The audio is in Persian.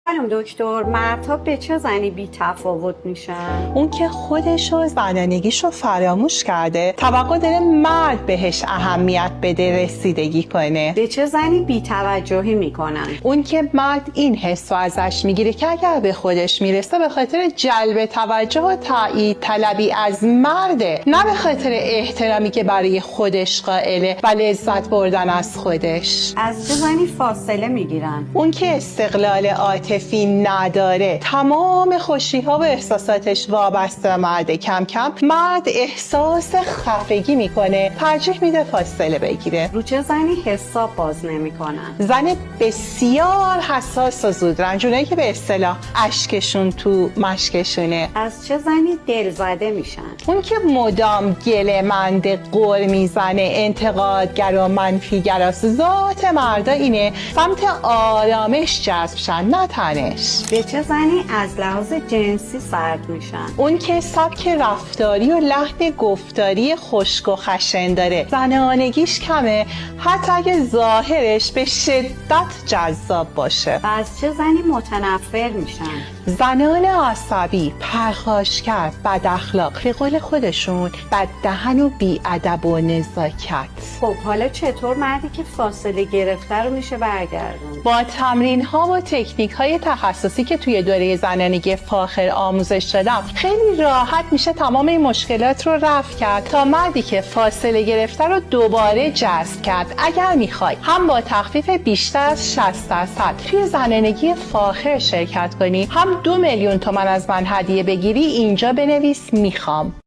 خانم دکتر، مردها به چه زنی بی تفاوت میشن؟ اون که خودشو زنانگیشو فراموش کرده، توقع داره مرد بهش اهمیت بده، رسیدگی کنه. به چه زنی بی توجهی میکنن؟ اون که مرد این حس رو ازش میگیره که اگر به خودش میرسه به خاطر جلب توجه و تایید طلبی از مرده، نه به خاطر احترامی که برای خودش قائله و لذت بردن از خودش. از چه زنی فاصله میگیرن؟ اون که استقلال عاطفی نداره، تمام خوشی‌ها و احساساتش وابسته به مرد، کم کم مرد احساس خفگی میکنه، ترجیح میده فاصله بگیره. رو چه زنی حساب باز نمیکنن؟ زن بسیار حساس و زودرنج، اونایی که به اصطلاح اشکشون تو مشکشونه. از چه زنی دلزده میشن؟ اون که مدام گله‌مند، غر میزنه، انتقادگر و منفیگراست. ذات مردا اینه سمت آرامش جذب شن، نه تنش. به چه زنی از لحاظ جنسی سرد میشن؟ اون که سبک رفتاری و لحن گفتاری خشک و خشن داره، زنانگیش کمه حتی اگه ظاهرش به شدت جذاب باشه. و از چه زنی متنفر میشن؟ زنان عصبی، پرخاشگر، بد اخلاق، به قول خودشون بددهن و بی‌ادب و نزاکت. خب حالا چطور مردی که فاصله گرفته رو میشه برگردون؟ با تمرین ها و تکنیک های تخصصی که توی دوره زنانگی فاخر آموزش دادم، خیلی راحت میشه تمام این مشکلات رو رفع کرد تا مردی که فاصله گرفته رو دوباره جذب کرد. اگر میخوای هم با تخفیف بیشتر از 60% توی زنانگی فاخر شرکت کنی، هم 2 میلیون تومان از من هدیه بگیری، اینجا بنویس میخوام.